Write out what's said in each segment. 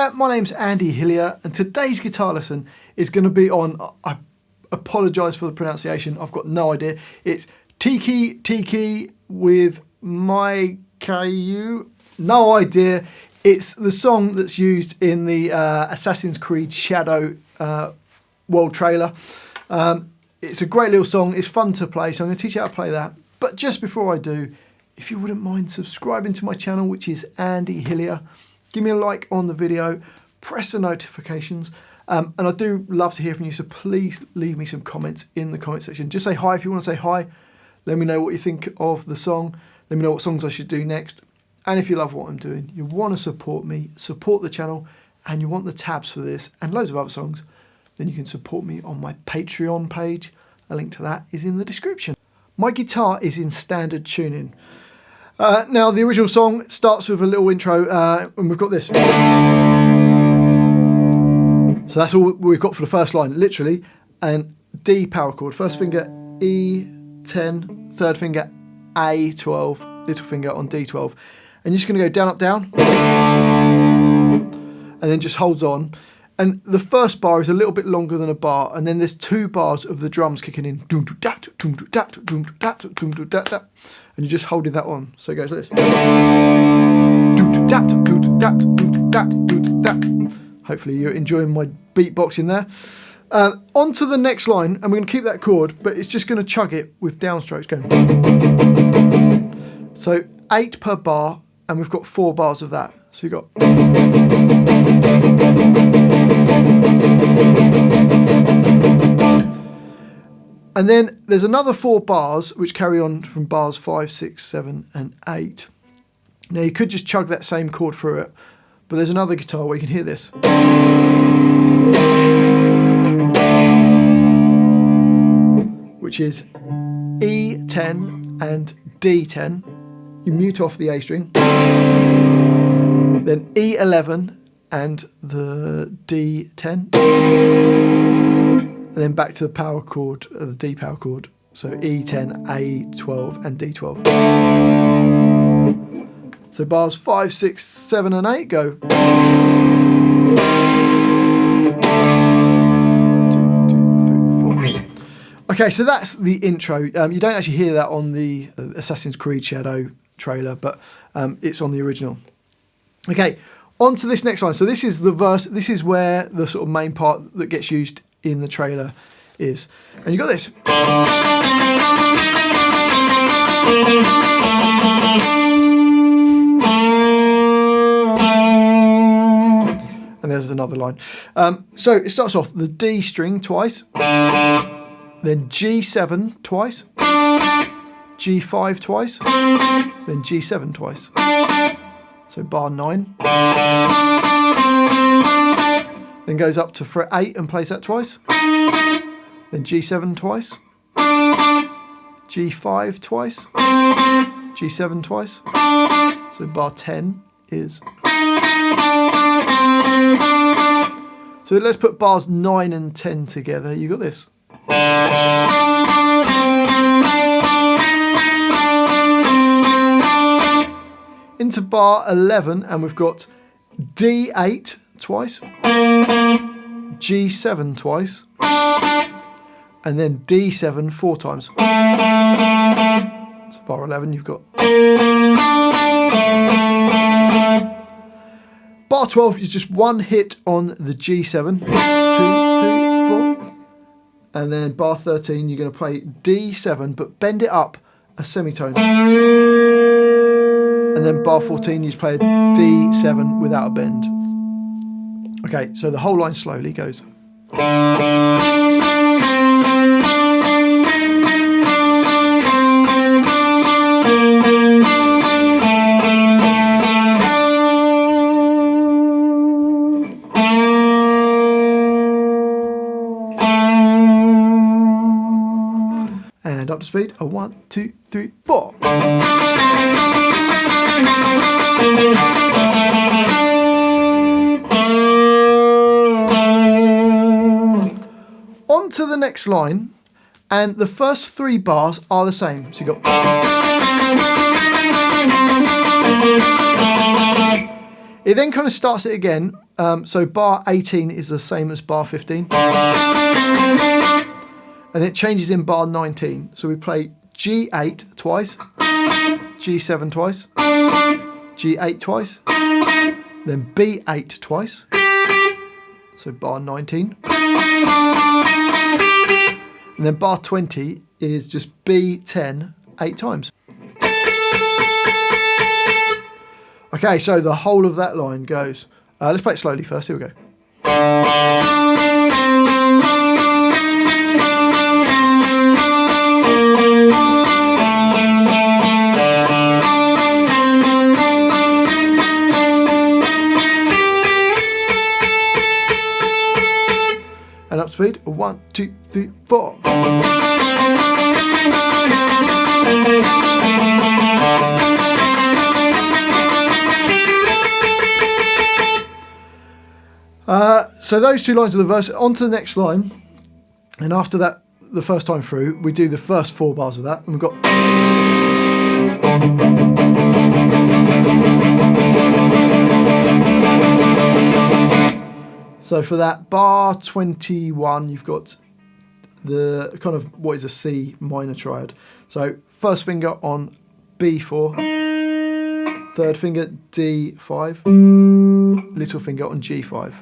there, my name's Andy Hillier and today's guitar lesson is going to be on, I apologise for the pronunciation, I've got no idea, it's TEKE with Meikyu, no idea. It's the song that's used in the Assassin's Creed Shadow world trailer. It's a great little song, it's fun to play, so I'm going to teach you how to play that. But just before I do, if you wouldn't mind subscribing to my channel, which is Andy Hillier, give me a like on the video, press the notifications, and I do love to hear from you, so please leave me some comments in the comment section. Just say hi if you want to say hi, let me know what you think of the song, let me know what songs I should do next, and if you love what I'm doing, you want to support me, support the channel, and you want the tabs for this and loads of other songs, then you can support me on my Patreon page. A link to that is in the description. My guitar is in standard tuning. Now the original song starts with a little intro and we've got this. So that's all we've got for the first line, literally, and D power chord. First finger E10, third finger A12, little finger on D12. And you're just going to go down, up, down, and then just holds on. And the first bar is a little bit longer than a bar, and then there's 2 bars of the drums kicking in. And you're just holding that on. So it goes like this. Hopefully you're enjoying my beatboxing there. On to the next line, and we're going to keep that chord, but it's just going to chug it with downstrokes going. So 8 per bar, and we've got 4 bars of that. So you've got. And then there's another 4 bars which carry on from bars 5, 6, 7 and 8. Now you could just chug that same chord through it, but there's another guitar where you can hear this. Which is E10 and D10. You mute off the A string. Then E11 and the D10. And then back to the power chord, the D power chord. So E10, A12 and D12. So bars 5, 6, 7 and 8 go. 1, 2, 3, 4. Okay, so that's the intro. You don't actually hear that on the Assassin's Creed Shadow trailer, but it's on the original. Okay, on to this next line. So this is the verse, this is where the sort of main part that gets used in the trailer is. And you got this. And there's another line. So it starts off the D string twice, then G7 twice, G5 twice, then G7 twice. So bar 9. Then goes up to fret 8 and plays that twice. Then G7 twice. G5 twice. G7 twice. So bar 10 is. So let's put bars 9 and 10 together. You got this. Into bar 11 and we've got D8 twice, G7 twice, and then D7 4 times. So bar 11 you've got. Bar 12 is just one hit on the G7, 2, 3, 4, and then bar 13 you're going to play D7 but bend it up a semitone. And then bar 14 you just play a D7 without a bend. Okay, so the whole line slowly goes. And up to speed. 1, 2, 3, 4. On to the next line, and the first 3 bars are the same. So you got. It then kind of starts it again So bar 18 is the same as bar 15. And it changes in bar 19. So we play G8 twice, G7 twice, G8 twice, then B8 twice. So bar 19. And then bar 20 is just B10 8 times. Okay, so the whole of that line goes. Let's play it slowly first. Here we go. And up speed. 1, 2, 3, 4. So those two lines of the verse, on to the next line, and after that, the first time through, we do the first 4 bars of that, and we've got. So for that, bar 21, you've got the kind of what is a C minor triad. So first finger on B4, third finger D5, little finger on G5.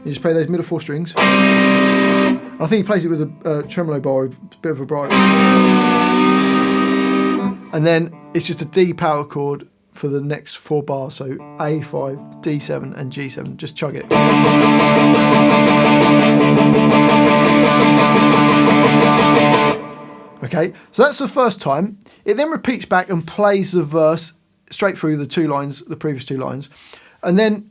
You just play those middle 4 strings. I think he plays it with a tremolo bar, a bit of vibrato. And then it's just a D power chord for the next 4 bars. So A5, D7 and G7. Just chug it. Okay, so that's the first time. It then repeats back and plays the verse straight through the 2 lines, the previous 2 lines. And then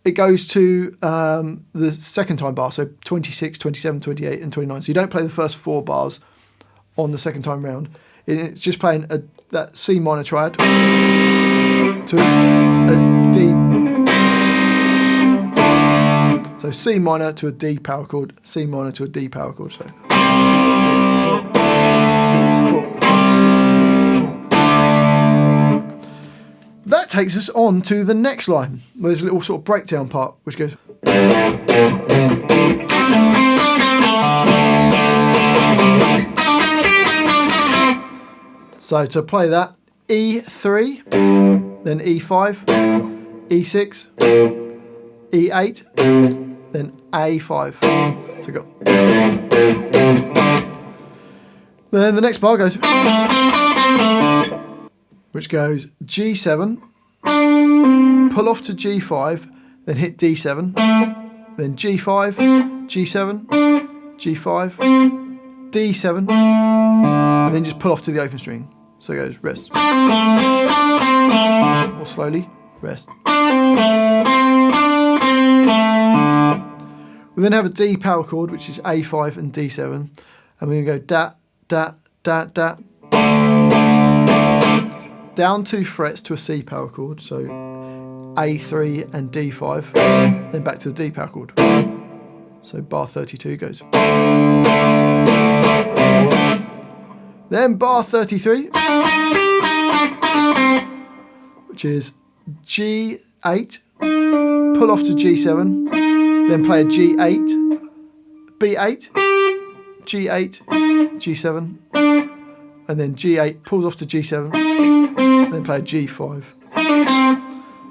it goes to the second time bar, so 26, 27, 28 and 29. So you don't play the first 4 bars on the second time round. It's just playing that C minor triad to a D. So C minor to a D power chord, C minor to a D power chord. So 2, 3, 4. That takes us on to the next line, where there's a little sort of breakdown part, which goes. So to play that, E3, then E5, E6, E8, then A5. So go. Then the next bar goes, which goes G7, pull off to G5, then hit D7, then G5, G7, G5, D7, and then just pull off to the open string. So it goes rest. More slowly, rest. We then have a D power chord, which is A5 and D7, and we're going to go da, da, da, da. Down 2 frets to a C power chord, so A3 and D5, then back to the D power chord. So bar 32 goes. Then bar 33, which is G8, pull off to G7, then play a G8, B8, G8, G7, and then G8 pulls off to G7, then play a G5.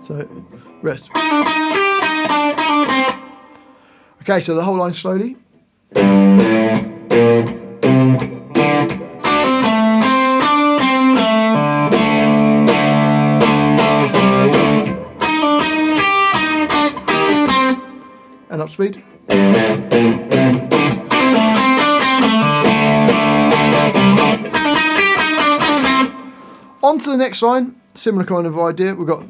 So rest. Okay, so the whole line slowly. And up speed. On to the next line, similar kind of idea. We've got.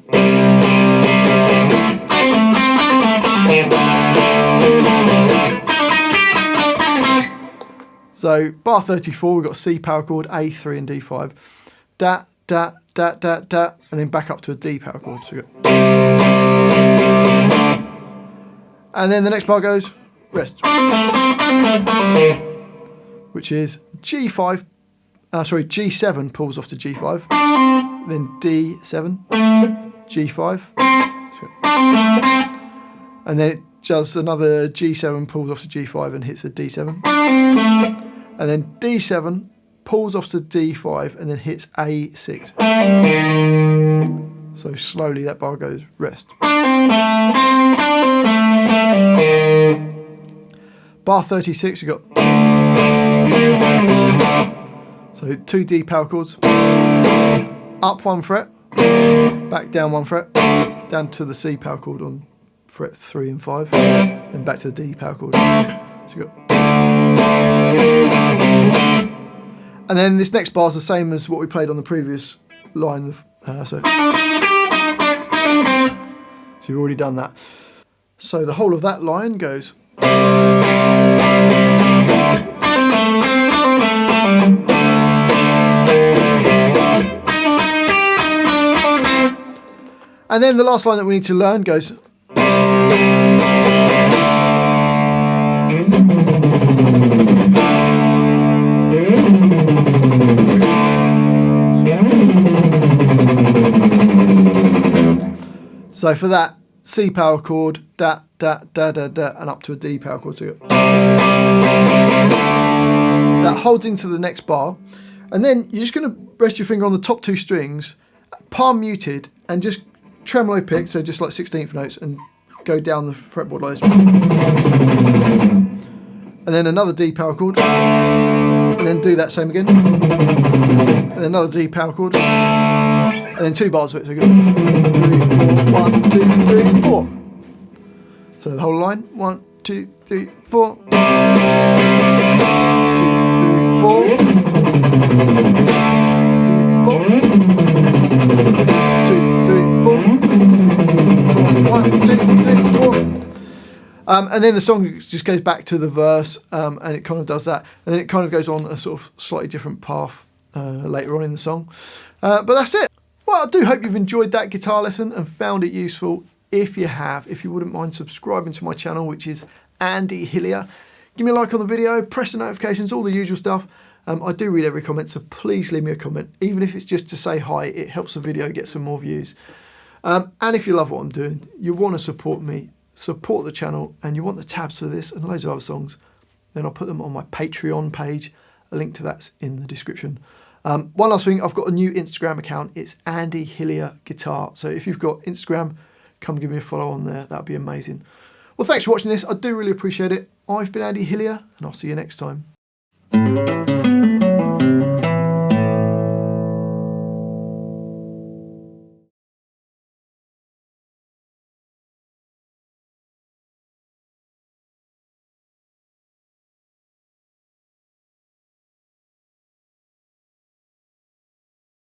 So bar 34, we've got a C power chord, A3 and D5. Da, da, da, da, da, and then back up to a D power chord. So we've got. And then the next bar goes rest, which is G5. G7 pulls off to G5, then D7, G5, and then it does another G7, pulls off to G5 and hits a D7, and then D7 pulls off to D5 and then hits A6. So slowly that bar goes rest. Bar 36 you've got, so 2 D power chords, up 1 fret, back down 1 fret, down to the C power chord on fret 3 and 5, then back to the D power chord. So you've got, and then this next bar is the same as what we played on the previous line. So you've already done that. So the whole of that line goes. And then the last line that we need to learn goes. So for that, C power chord, da, da, da, da, da, and up to a D power chord. So that holds into the next bar. And then you're just going to rest your finger on the top 2 strings, palm muted, and just tremolo pick, so just like 16th notes, and go down the fretboard like this. And then another D power chord, and then do that same again. And then another D power chord, and then 2 bars of it. So go 3, 4, 1, 2, 3, 4. So the whole line, 1, 2, 3, 4. 2, 3, 4. 3, 4. 2, 3, 4. 1, 2, 3, 4. And then the song just goes back to the verse, and it kind of does that. And then it kind of goes on a sort of slightly different path later on in the song. But that's it. Well, I do hope you've enjoyed that guitar lesson and found it useful. If you have, if you wouldn't mind subscribing to my channel, which is Andy Hillier. Give me a like on the video, press the notifications, all the usual stuff. I do read every comment, so please leave me a comment. Even if it's just to say hi, it helps the video get some more views. And if you love what I'm doing, you want to support me, support the channel, and you want the tabs for this and loads of other songs, then I'll put them on my Patreon page. A link to that's in the description. One last thing, I've got a new Instagram account. It's Andy Hillier Guitar. So if you've got Instagram, come give me a follow on there. That'd be amazing. Well, thanks for watching this. I do really appreciate it. I've been Andy Hillier, and I'll see you next time.